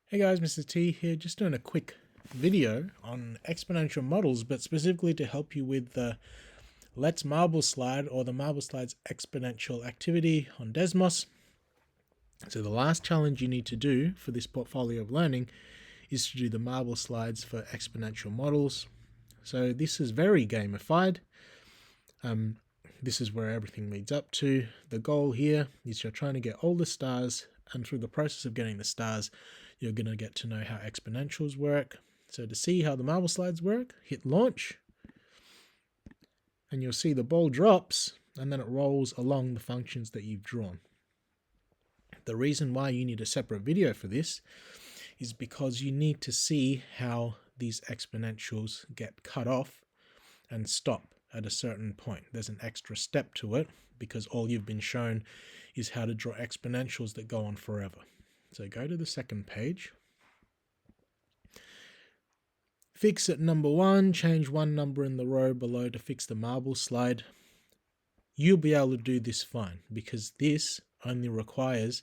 Hey guys, Mr. T here, just doing a quick video on exponential models, but specifically to help you with the Let's Marbleslides or the Marbleslides Exponential activity on Desmos. So the last challenge you need to do for this portfolio of learning is to do the Marbleslides for exponential models. So this is very gamified. This is where everything leads up to. The goal here is you're trying to get all the stars, and through the process of getting the stars, you're going to get to know how exponentials work. So to see how the Marbleslides work, hit launch, and you'll see the ball drops, and then it rolls along the functions that you've drawn. The reason why you need a separate video for this is because you need to see how these exponentials get cut off and stop at a certain point. There's an extra step to it because all you've been shown is how to draw exponentials that go on forever. So go to the second page. Fix at number 1, change one number in the row below to fix the Marbleslides. You'll be able to do this fine because this only requires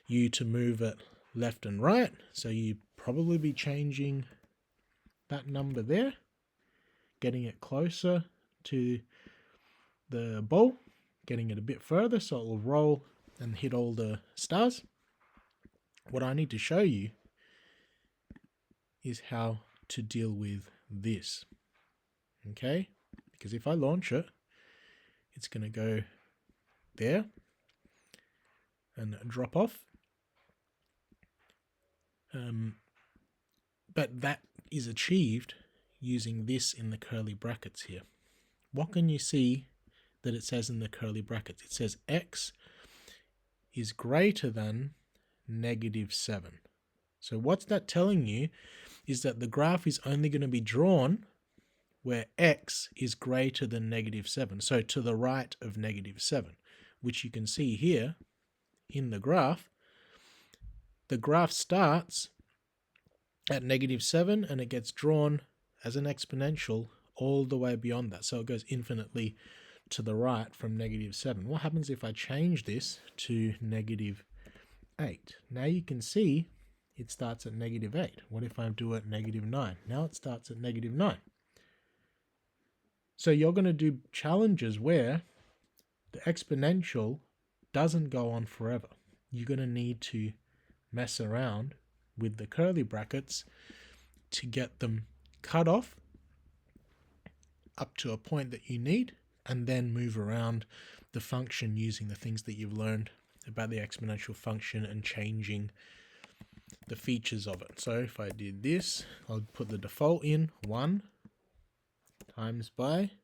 you to move it left and right. So you probably be changing that number there, getting it closer to the ball, getting it a bit further so it will roll and hit all the stars. What I need to show you is how to deal with this, okay? Because if I launch it, it's going to go there and drop off. But that is achieved using this in the curly brackets here. What can you see that it says in the curly brackets? It says x is greater than -7. So what's that telling you is that the graph is only going to be drawn where x is greater than -7. So to the right of -7, which you can see here in the graph. The graph starts at -7 and it gets drawn as an exponential all the way beyond that. So it goes infinitely to the right from -7. What happens if I change this to -8? Now you can see it starts at -8. What if I do it -9? Now it starts at -9. So you're going to do challenges where the exponential doesn't go on forever. You're going to need to mess around with the curly brackets to get them cut off up to a point that you need, and then move around the function using the things that you've learned about the exponential function and changing the features of it. So if I did this, I'll put the default in 1 times by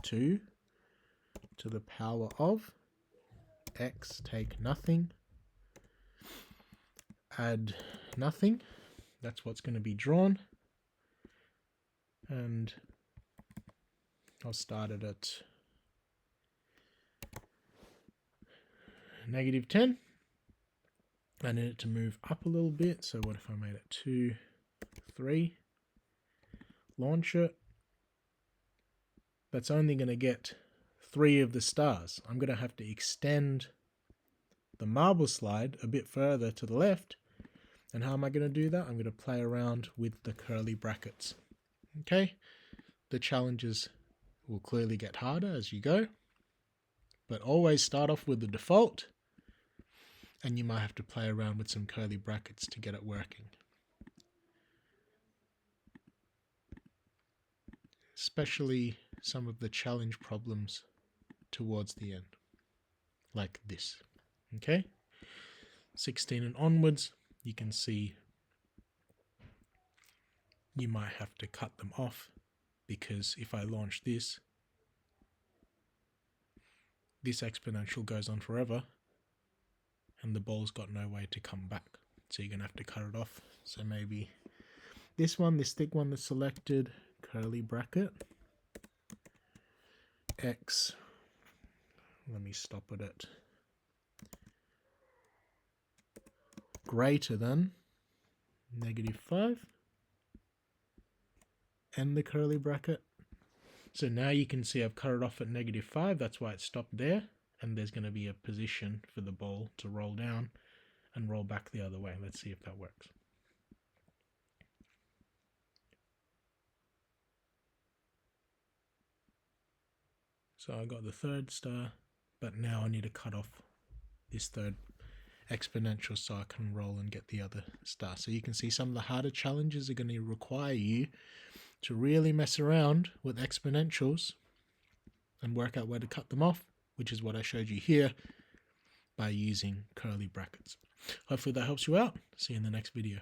2 to the power of x take nothing, add nothing. That's what's going to be drawn. And I'll start it at -10. I need it to move up a little bit. So what if I made it 2, 3? Launch it. That's only going to get 3 of the stars. I'm going to have to extend the Marbleslides a bit further to the left. And how am I going to do that? I'm going to play around with the curly brackets. Okay? The challenges will clearly get harder as you go. But always start off with the default. And you might have to play around with some curly brackets to get it working. Especially some of the challenge problems towards the end, like this. Okay? 16 and onwards, you can see you might have to cut them off, because if I launch this, this exponential goes on forever, and the ball's got no way to come back. So you're going to have to cut it off. So maybe this one, this thick one that's selected, curly bracket, x, let me stop it at greater than -5, and the curly bracket. So now you can see I've cut it off at -5, that's why it stopped there. And there's going to be a position for the ball to roll down and roll back the other way. Let's see if that works. So I got the third star, but now I need to cut off this third exponential so I can roll and get the other star. So you can see some of the harder challenges are going to require you to really mess around with exponentials and work out where to cut them off, which is what I showed you here by using curly brackets. Hopefully that helps you out. See you in the next video.